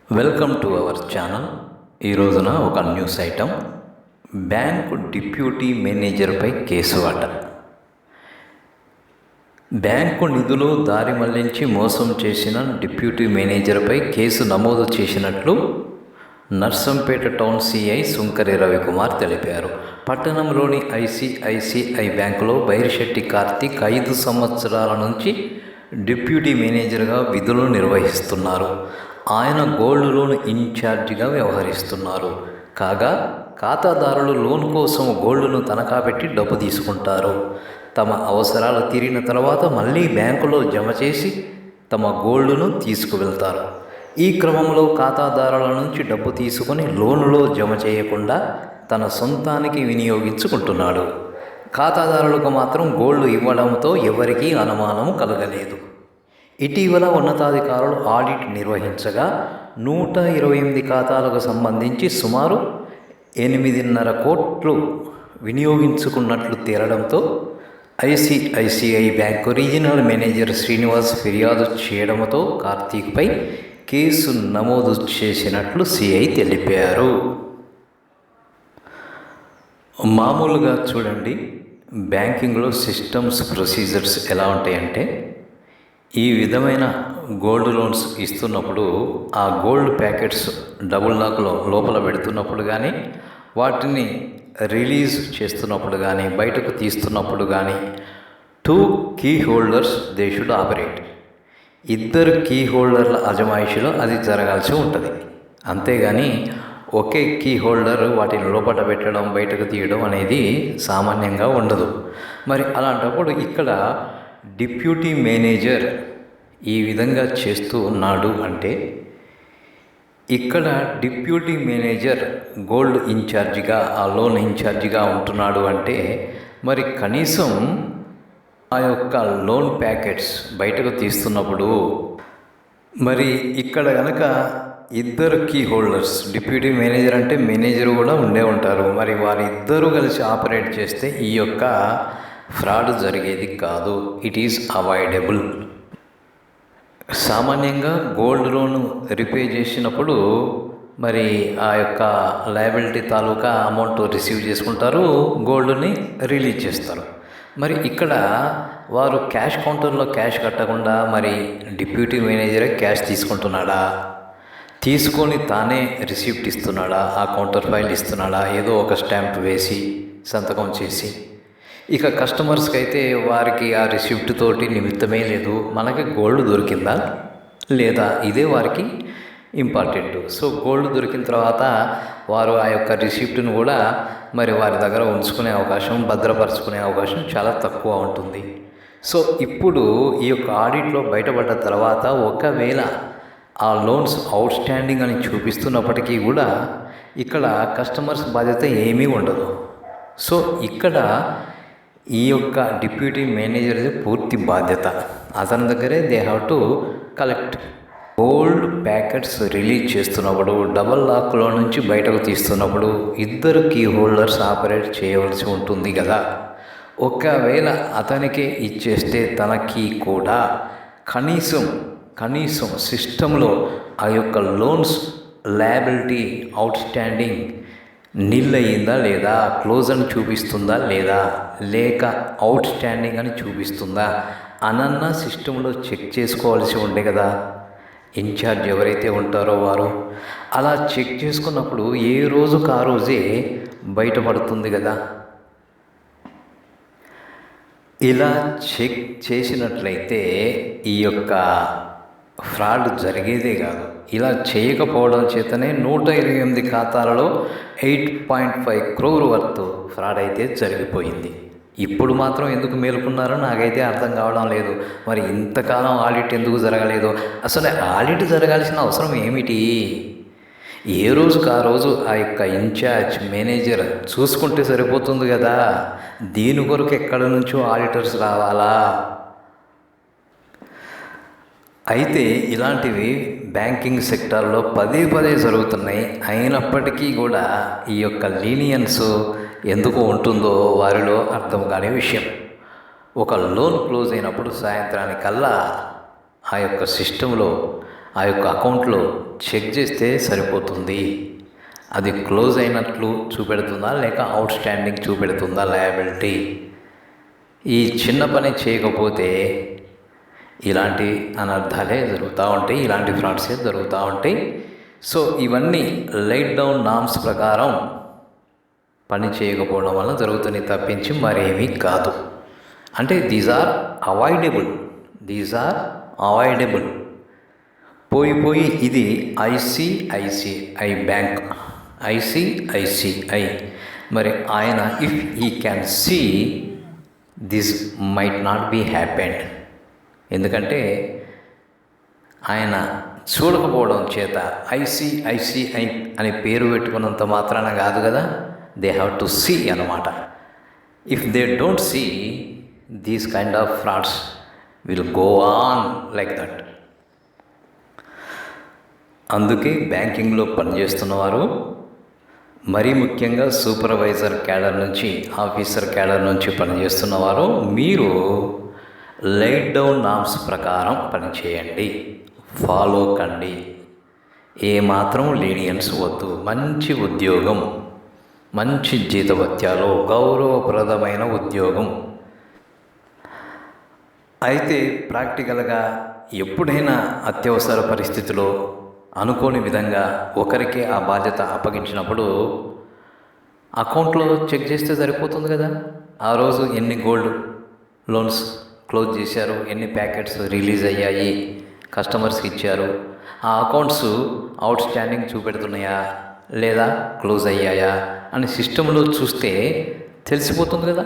Welcome to our channel. ఈ రోజున ఒక న్యూస్ ఐటమ్, బ్యాంకు డిప్యూటీ మేనేజర్పై కేసు అట. బ్యాంకు నిధులు దారి మళ్లించి మోసం చేసిన డిప్యూటీ మేనేజర్పై కేసు నమోదు చేసినట్లు నర్సంపేట టౌన్ సిఐ సుంకరి రవికుమార్ తెలిపారు. పట్టణంలోని ఐసిఐసిఐ బ్యాంకులో బైరిశెట్టి కార్తీక్ 5 సంవత్సరాల నుంచి డిప్యూటీ మేనేజర్గా విధులు నిర్వహిస్తున్నారు. ఆయన గోల్డ్ లోన్ ఇన్ఛార్జిగా వ్యవహరిస్తున్నారు. కాగా ఖాతాదారులు లోన్ కోసం గోల్డ్ను తనఖా పెట్టి డబ్బు తీసుకుంటారు. తమ అవసరాలు తీరిన తర్వాత మళ్ళీ బ్యాంకులో జమ చేసి తమ గోల్డ్ను తీసుకువెళ్తారు. ఈ క్రమంలో ఖాతాదారుల నుంచి డబ్బు తీసుకొని లోన్లో జమ చేయకుండా తన సొంతానికి వినియోగించుకుంటున్నాడు. ఖాతాదారులకు మాత్రం గోల్డ్ ఇవ్వడంతో ఎవరికీ అనుమానం కలగలేదు. ఇటీవల ఉన్నతాధికారులు ఆడిట్ నిర్వహించగా 128 ఖాతాలకు సంబంధించి సుమారు 8.5 కోట్లు వినియోగించుకున్నట్లు తేలడంతో ICICI bank regional manager Srinivas ఫిర్యాదు చేయడంతో కార్తీక్పై కేసు నమోదు చేసినట్లు సిఐ తెలిపారు. మామూలుగా చూడండి, బ్యాంకింగ్లో సిస్టమ్స్ ప్రొసీజర్స్ ఎలా ఉంటాయంటే, ఈ విధమైన గోల్డ్ లోన్స్ ఇస్తున్నప్పుడు ఆ గోల్డ్ ప్యాకెట్స్ డబుల్ లాక్లో లోపల పెడుతున్నప్పుడు కానీ, వాటిని రిలీజ్ చేస్తున్నప్పుడు కానీ, బయటకు తీస్తున్నప్పుడు కానీ 2 key holders they should operate. 2 key హోల్డర్ల అజమాయిషిలో అది జరగాల్సి ఉంటుంది. అంతేగాని ఒకే కీ హోల్డర్ వాటిని లోపల పెట్టడం బయటకు తీయడం అనేది సామాన్యంగా ఉండదు. మరి అలాంటప్పుడు ఇక్కడ డిప్యూటీ మేనేజర్ ఈ విధంగా చేస్తూ ఉన్నాడు అంటే, ఇక్కడ డిప్యూటీ మేనేజర్ గోల్డ్ ఇన్ఛార్జిగా, ఆ లోన్ ఇన్ఛార్జిగా ఉంటున్నాడు అంటే, మరి కనీసం ఆ యొక్క లోన్ ప్యాకెట్స్ బయటకు తీస్తున్నప్పుడు మరి ఇక్కడ కనుక 2 కీ హోల్డర్స్, డిప్యూటీ మేనేజర్ అంటే మేనేజర్ కూడా ఉండే ఉంటారు, మరి వారిద్దరూ కలిసి ఆపరేట్ చేస్తే ఈ యొక్క ఫ్రాడ్ జరిగేది కాదు. It is avoidable. సామాన్యంగా గోల్డ్ లోన్ రిపే చేసినప్పుడు మరి ఆ యొక్క లయబిలిటీ తాలూకా అమౌంట్ రిసీవ్ చేసుకుంటారు, గోల్డ్ని రిలీజ్ చేస్తారు. మరి ఇక్కడ వారు క్యాష్ కౌంటర్లో క్యాష్ కట్టకుండా మరి డిప్యూటీ మేనేజరే క్యాష్ తీసుకుంటున్నాడా, తీసుకొని తానే రిసిప్ట్ ఇస్తున్నాడా, ఆ కౌంటర్ ఫైల్ ఇస్తున్నాడా, ఏదో ఒక స్టాంప్ వేసి సంతకం చేసి, ఇక కస్టమర్స్కి అయితే వారికి ఆ రిసిప్ట్ తోటి నిమిత్తమే లేదు, మనకి గోల్డ్ దొరికిందా లేదా, ఇదే వారికి ఇంపార్టెంట్. సో గోల్డ్ దొరికిన తర్వాత వారు ఆ యొక్క రిసిప్ట్ను కూడా మరి వారి దగ్గర ఉంచుకునే అవకాశం, భద్రపరచుకునే అవకాశం చాలా తక్కువ ఉంటుంది. సో ఇప్పుడు ఈ యొక్క ఆడిట్లో బయటపడ్డ తర్వాత ఒకవేళ ఆ లోన్స్ అవుట్ స్టాండింగ్ అని చూపిస్తున్నప్పటికీ కూడా ఇక్కడ కస్టమర్స్ బాధ్యత ఏమీ ఉండదు. సో ఇక్కడ ఈ యొక్క డిప్యూటీ మేనేజర్ది పూర్తి బాధ్యత, అతని దగ్గరే they have to collect. Gold packets release చేస్తున్నప్పుడు, డబల్ లాక్లో నుంచి బయటకు తీస్తున్నప్పుడు 2 కీ హోల్డర్స్ ఆపరేట్ చేయవలసి ఉంటుంది కదా. ఒకవేళ అతనికే ఇచ్చేస్తే తన కీ కూడా కనీసం సిస్టంలో ఆ యొక్క లోన్స్ లయబిలిటీ అవుట్ స్టాండింగ్ నిల్ అయ్యిందా లేదా, క్లోజ్ అని చూపిస్తుందా లేదా, లేక అవుట్ స్టాండింగ్ అని చూపిస్తుందా అనన్నా సిస్టంలో చెక్ చేసుకోవాల్సి ఉండే కదా. ఇన్ఛార్జ్ ఎవరైతే ఉంటారో వారు అలా చెక్ చేసుకున్నప్పుడు ఏ రోజుకు ఆ రోజే బయటపడుతుంది కదా. ఇలా చెక్ చేసినట్లయితే ఈ యొక్క ఫ్రాడ్ జరిగేదే కాదు. ఇలా చేయకపోవడం చేతనే 128 ఖాతాలలో 8.5 crore వర్త్ ఫ్రాడ్ అయితే జరిగిపోయింది. ఇప్పుడు మాత్రం ఎందుకు మేలుకున్నారో నాకైతే అర్థం కావడం లేదు. మరి ఇంతకాలం ఆడిట్ ఎందుకు జరగలేదు, అసలు ఆడిట్ జరగాల్సిన అవసరం ఏమిటి? ఏ రోజుకు ఆ రోజు ఆ యొక్క ఇన్ఛార్జ్ మేనేజర్ చూసుకుంటే సరిపోతుంది కదా. దీని కొరకు ఎక్కడి నుంచో ఆడిటర్స్ రావాలా? అయితే ఇలాంటివి బ్యాంకింగ్ సెక్టార్లో పదే జరుగుతున్నాయి. అయినప్పటికీ కూడా ఈ యొక్క లీనియన్స్ ఎందుకు ఉంటుందో వారిలో అర్థం కాని విషయం. ఒక లోన్ క్లోజ్ అయినప్పుడు సాయంత్రానికల్లా ఆ యొక్క సిస్టంలో ఆ యొక్క అకౌంట్లో చెక్ చేస్తే సరిపోతుంది. అది క్లోజ్ అయినట్లు చూపెడుతుందా లేక అవుట్ స్టాండింగ్ చూపెడుతుందా లయబిలిటీ. ఈ చిన్న పని చేయకపోతే ఇలాంటి అనర్థాలే జరుగుతూ ఉంటాయి, ఇలాంటి ఫ్రాడ్సే జరుగుతూ ఉంటాయి. సో ఇవన్నీ లైట్ డౌన్ నామ్స్ ప్రకారం పని చేయకపోవడం వల్ల జరుగుతుంది తప్పించి మరేమీ కాదు. అంటే దీస్ ఆర్ అవాయిడబుల్. పోయి ఇది ఐసిఐసిఐ బ్యాంక్, ఐసిఐసిఐ. మరి ఆయన if he can see this might not be happened. ఎందుకంటే ఆయన చూడకపోవడం చేత ఐసిఐసిఐ అనే పేరు పెట్టుకున్నంత మాత్రాన కాదు కదా, దే హ్యావ్ టు సీ అన్నమాట. If they don't see, these kind of frauds will go on like that. అందుకే బ్యాంకింగ్లో పనిచేస్తున్నవారు, మరీ ముఖ్యంగా సూపర్వైజర్ క్యాడర్ నుంచి, ఆఫీసర్ క్యాడర్ నుంచి పనిచేస్తున్నవారు, మీరు లైట్ డౌన్ నామ్స్ ప్రకారం పనిచేయండి, ఫాలో కండి. ఏమాత్రం లీనియన్స్ వద్దు. మంచి ఉద్యోగం, మంచి జీతభత్యాలు, గౌరవప్రదమైన ఉద్యోగం. అయితే ప్రాక్టికల్గా ఎప్పుడైనా అత్యవసర పరిస్థితిలో అనుకోని విధంగా ఒకరికి ఆ బాధ్యత అప్పగించినప్పుడు అకౌంట్లో చెక్ చేస్తే సరిపోతుంది కదా. ఆ రోజు ఎన్ని గోల్డ్ లోన్స్ క్లోజ్ చేశారు, ఎన్ని ప్యాకెట్స్ రిలీజ్ అయ్యాయి, కస్టమర్స్కి ఇచ్చారు, ఆ అకౌంట్స్ అవుట్ స్టాండింగ్ చూపెడుతున్నాయా లేదా క్లోజ్ అయ్యాయా అని సిస్టంలో చూస్తే తెలిసిపోతుంది కదా.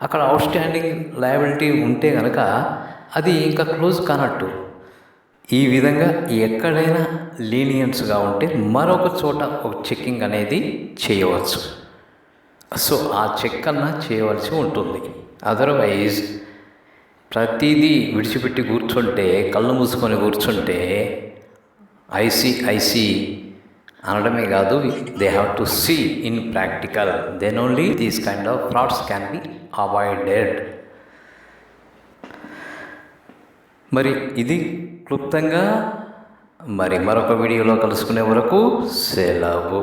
అక్కడ అవుట్ స్టాండింగ్ లయబిలిటీ ఉంటే కనుక అది ఇంకా క్లోజ్ కానట్టు. ఈ విధంగా ఎక్కడైనా లీనియన్స్గా ఉంటే మరొక చోట ఒక చెక్కింగ్ అనేది చేయవచ్చు. సో ఆ చెక్ అన్నా చేయవలసి ఉంటుంది. అదర్వైజ్ ప్రతిదీ విడిచిపెట్టి కూర్చుంటే, కళ్ళు మూసుకొని కూర్చుంటే ఐసి అనడమే కాదు, they have to see in practical, then only these kind of frauds can be avoided. మరి ఇది క్లుప్తంగా. మరి మరొక వీడియోలో కలుసుకునే వరకు సెలవు.